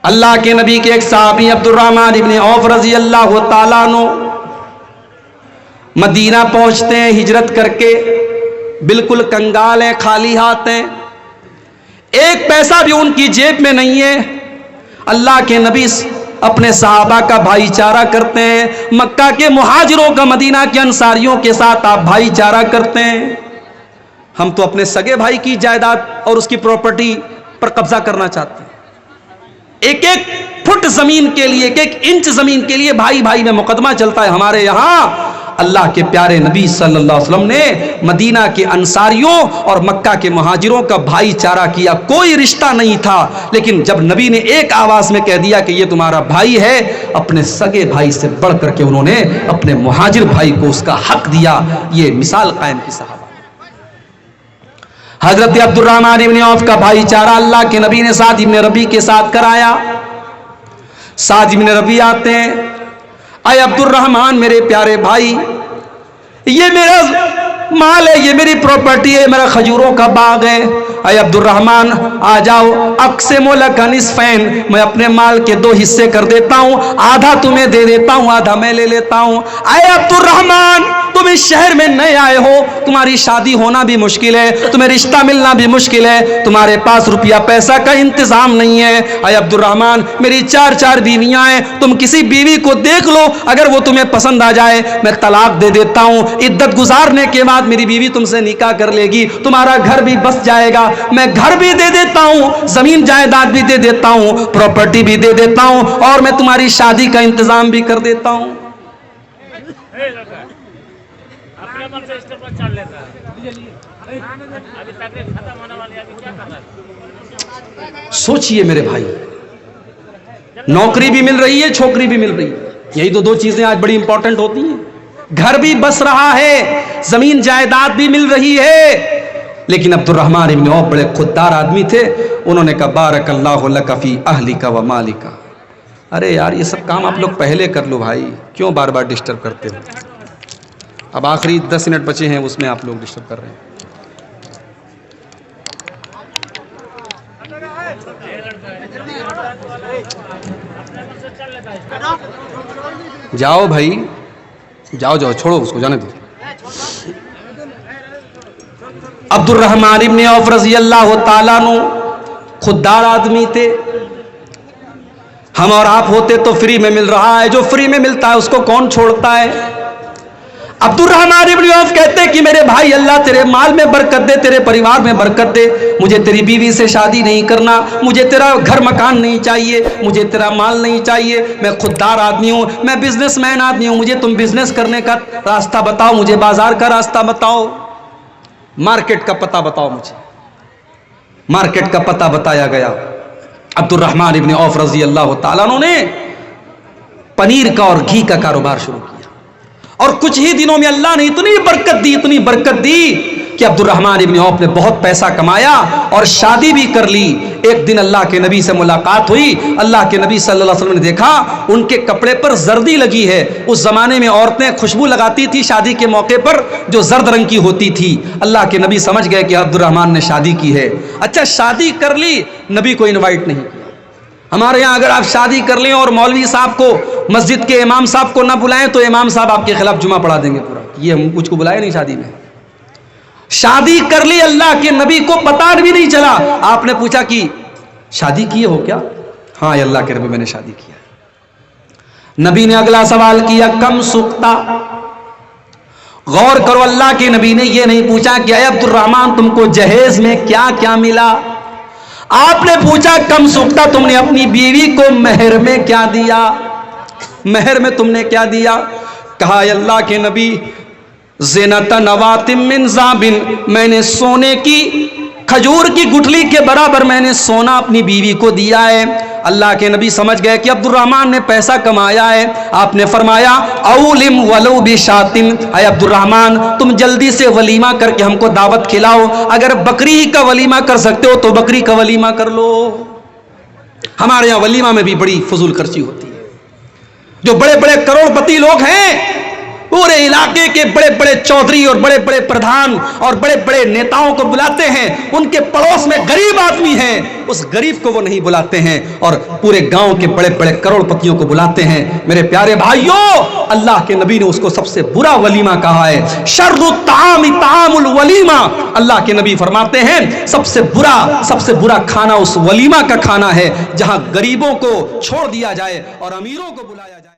अल्लाह के नबी के एक सहाबी अब्दुर्रहमान इब्न औफ रजी अल्लाह ताला अन्हु मदीना पहुंचते हैं हिजरत करके, बिल्कुल कंगाल हैं, खाली हाथ हैं, एक पैसा भी उनकी जेब में नहीं है। अल्लाह के नबी अपने सहाबा का भाईचारा करते हैं, मक्का के मुहाजिरों का मदीना के अंसारियों के साथ आप भाईचारा करते हैं। हम तो अपने सगे भाई की जायदाद और उसकी प्रॉपर्टी पर कब्जा करना चाहते हैं। एक एक फुट जमीन के लिए, एक एक इंच जमीन के लिए भाई भाई में मुकदमा चलता है हमारे यहां। अल्लाह के प्यारे नबी सल्लल्लाहु अलैहि वसल्लम ने मदीना के अंसारियों और मक्का के मुहाजिरों का भाईचारा किया। कोई रिश्ता नहीं था, लेकिन जब नबी ने एक आवाज में कह दिया कि ये तुम्हारा भाई है, अपने सगे भाई से बढ़ करके उन्होंने अपने मुहाजिर भाई को उसका हक दिया। ये मिसाल कायम की सहाबा। हजरत अब्दुर्रहमान इब्न औफ का भाईचारा अल्लाह के नबी ने साद इब्न रबी के साथ कराया। साद इब्न रबी आते हैं, अय अब्दुर्रहमान मेरे प्यारे भाई, ये मेरा माल है, ये मेरी प्रॉपर्टी है, मेरा खजूरों का बाग है। अय अब्दुर्रहमान आ जाओ, अक़सिमु लका निस्फ़ैन, मैं अपने माल के 2 हिस्से कर देता हूँ, आधा तुम्हें दे देता हूँ, आधा मैं ले लेता हूँ। अय अब्दुर्रहमान, तुम इस शहर में नए आए हो, तुम्हारी शादी होना भी मुश्किल है, तुम्हें रिश्ता मिलना भी मुश्किल है, तुम्हारे पास रुपया पैसा का इंतजाम नहीं है। अय अब्दुर्रहमान, मेरी 4 बीवियां हैं, तुम किसी बीवी को देख लो, अगर वो तुम्हें पसंद आ जाए मैं तलाक दे देता हूँ, इद्दत गुजारने के बाद मेरी बीवी तुमसे निकाह कर लेगी, तुम्हारा घर भी बस जाएगा, मैं घर भी दे देता हूँ, जमीन जायदाद भी दे देता हूँ, प्रॉपर्टी भी दे देता हूँ, और मैं तुम्हारी शादी का इंतजाम भी कर देता हूँ। सोचिए मेरे भाई, नौकरी भी मिल रही है, छोकरी भी मिल रही है, यही तो 2 चीजें आज बड़ी इंपॉर्टेंट होती हैं। घर भी बस रहा है, जमीन जायदाद भी मिल रही है। लेकिन अब्दुर्रहमान इब्न औफ बड़े खुददार आदमी थे, उन्होंने कहा बारकल्लाहु लका फी अहलिका व मालिका। अरे यार, ये सब काम आप लोग पहले कर लो भाई, क्यों बार बार डिस्टर्ब करते हो। अब आखिरी 10 मिनट बचे हैं, उसमें आप लोग डिस्टर्ब कर रहे हैं। जाओ भाई, जाओ जाओ, छोड़ो उसको, जाने दो। अब्दुर्रहमान इब्न औफ रज़ी अल्लाह ताला अन्हु खुददार आदमी थे। हम और आप होते तो फ्री में मिल रहा है, जो फ्री में मिलता है उसको कौन छोड़ता है। अब्दुर्रहमान इब्न औफ कहते कि मेरे भाई, अल्लाह तेरे माल में बरकत दे, तेरे परिवार में बरकत दे, मुझे तेरी बीवी से शादी नहीं करना, मुझे तेरा घर मकान नहीं चाहिए, मुझे तेरा माल नहीं चाहिए, मैं खुददार आदमी हूँ, मैं बिजनेसमैन आदमी हूँ, मुझे तुम बिजनेस करने का रास्ता बताओ, मुझे बाजार का रास्ता बताओ, मार्केट का पता बताओ मुझे। मार्केट का पता बताया गया। अब्दुर्रहमान इब्न औफ रज़ी अल्लाह ताला अन्हु ने पनीर का और घी का कारोबार शुरू किया, और कुछ ही दिनों में अल्लाह ने इतनी बरकत दी, इतनी बरकत दी कि अब्दुर्रहमान इब्न औफ ने बहुत पैसा कमाया और शादी भी कर ली। एक दिन अल्लाह के नबी से मुलाकात हुई। अल्लाह के नबी सल्लल्लाहु अलैहि वसल्लम ने देखा उनके कपड़े पर जर्दी लगी है। उस जमाने में औरतें खुशबू लगाती थी शादी के मौके पर, जो जर्द रंग की होती थी। अल्लाह के नबी समझ गए कि अब्दुर्रहमान ने शादी की है। अच्छा, शादी कर ली, नबी को इन्वाइट नहीं किया। हमारे यहाँ अगर आप शादी कर लें और मौलवी साहब को, मस्जिद के इमाम साहब को ना बुलाएं तो इमाम साहब आपके खिलाफ जुमा पढ़ा देंगे पूरा, ये हम कुछ को बुलाए नहीं शादी में। शादी कर ली, अल्लाह के नबी को पता भी नहीं चला। आपने पूछा कि शादी किए हो क्या? हाँ अल्लाह के नबी, मैंने शादी किया। नबी ने अगला सवाल किया, कम सुक्ता। गौर करो, अल्लाह के नबी ने यह नहीं पूछा कि अब्दुर्रहमान तुमको जहेज में क्या क्या मिला। आपने पूछा कम सुक्ता, तुमने अपनी बीवी को मेहर में क्या दिया, मेहर में तुमने क्या दिया। कहा अल्लाह के नबी, ज़िनत नवातिम मिन ज़ाबिन, मैंने सोने की खजूर की गुठली के बराबर मैंने सोना अपनी बीवी को दिया है। अल्लाह के नबी समझ गए कि अब्दुर्रहमान ने पैसा कमाया है। आपने फरमाया औलिम वलो बिशातिन, अय अब्दुर्रहमान तुम जल्दी से वलीमा करके हमको दावत खिलाओ। अगर बकरी का वलीमा कर सकते हो तो बकरी का वलीमा कर लो। हमारे यहाँ वलीमा में भी बड़ी फजूल खर्ची होती है। जो बड़े बड़े करोड़पति लोग हैं पूरे इलाके के बड़े बड़े चौधरी और बड़े बड़े प्रधान और बड़े बड़े नेताओं को बुलाते हैं, उनके पड़ोस में गरीब आदमी है, उस गरीब को वो नहीं बुलाते हैं, और पूरे गांव के बड़े बड़े करोड़पतियों को बुलाते हैं। मेरे प्यारे भाइयों, अल्लाह के नबी ने उसको सबसे बुरा वलीमा कहा है। शर्रुत ताम तामुल वलीमा, अल्लाह के नबी फरमाते हैं सबसे बुरा खाना उस वलीमा का खाना है जहां गरीबों को छोड़ दिया जाए और अमीरों को बुलाया जाए।